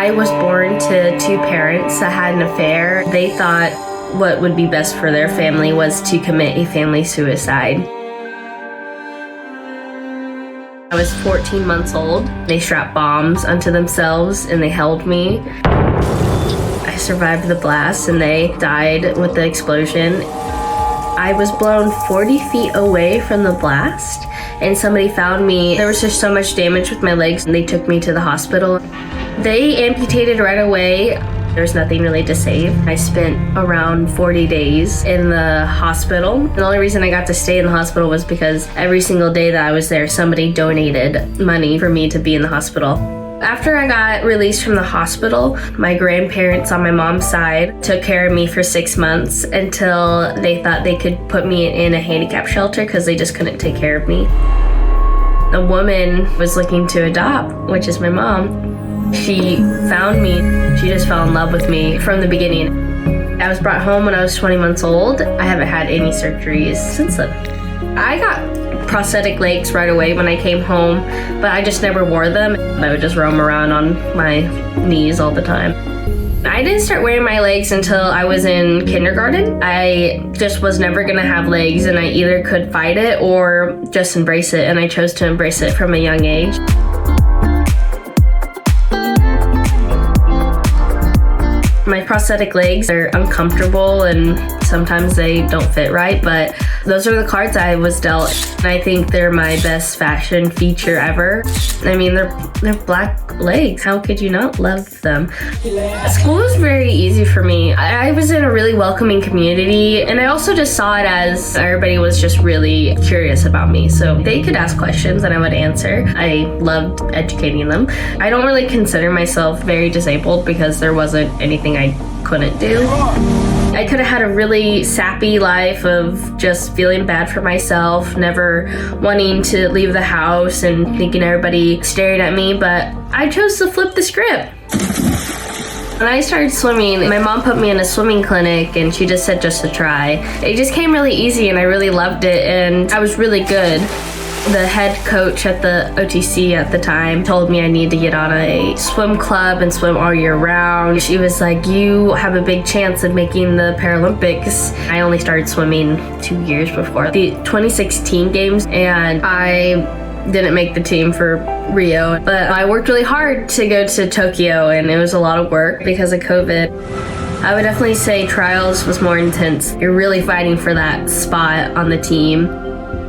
I was born to two parents that had an affair. They thought what would be best for their family was to commit a family suicide. I was 14 months old. They strapped bombs onto themselves and they held me. I survived the blast and they died with the explosion. I was blown 40 feet away from the blast and somebody found me. There was just so much damage with my legs and they took me to the hospital. They amputated right away. There's nothing really to save. I spent around 40 days in the hospital. The only reason I got to stay in the hospital was because every single day that I was there, somebody donated money for me to be in the hospital. After I got released from the hospital, my grandparents on my mom's side took care of me for 6 months until they thought they could put me in a handicap shelter because they just couldn't take care of me. A woman was looking to adopt, which is my mom. She found me. She just fell in love with me from the beginning. I was brought home when I was 20 months old. I haven't had any surgeries since then. I got prosthetic legs right away when I came home, but I just never wore them. I would just roam around on my knees all the time. I didn't start wearing my legs until I was in kindergarten. I just was never gonna have legs and I either could fight it or just embrace it, and I chose to embrace it from a young age. My prosthetic legs are uncomfortable and sometimes they don't fit right, but those are the cards I was dealt. And I think they're my best fashion feature ever. I mean, they're black legs. How could you not love them? School was very easy for me. I was in a really welcoming community, and I also just saw it as everybody was just really curious about me. So they could ask questions and I would answer. I loved educating them. I don't really consider myself very disabled because there wasn't anything I couldn't do. I could have had a really sappy life of just feeling bad for myself, never wanting to leave the house and thinking everybody stared at me, but I chose to flip the script. When I started swimming, my mom put me in a swimming clinic and she just said just to try. It just came really easy and I really loved it and I was really good. The head coach at the OTC at the time told me I need to get on a swim club and swim all year round. She was like, you have a big chance of making the Paralympics. I only started swimming 2 years before the 2016 games and I didn't make the team for Rio, but I worked really hard to go to Tokyo and it was a lot of work because of COVID. I would definitely say trials was more intense. You're really fighting for that spot on the team.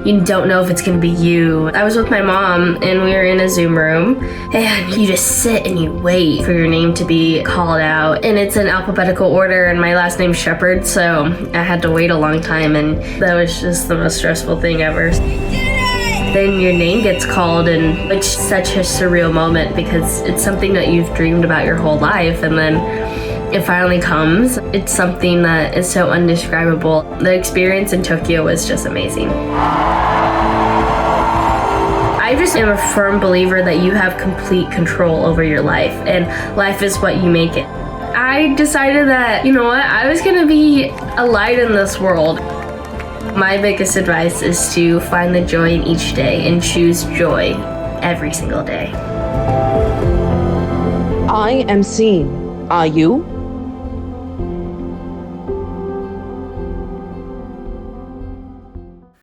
You don't know if it's gonna be you. I was with my mom and we were in a Zoom room and you just sit and you wait for your name to be called out. And it's in alphabetical order and my last name's Shepherd, so I had to wait a long time and that was just the most stressful thing ever. Then your name gets called and it's such a surreal moment because it's something that you've dreamed about your whole life and then it finally comes. It's something that is so indescribable. The experience in Tokyo was just amazing. I just am a firm believer that you have complete control over your life and life is what you make it. I decided that, you know what, I was gonna be a light in this world. My biggest advice is to find the joy in each day and choose joy every single day. I am seen. Are you?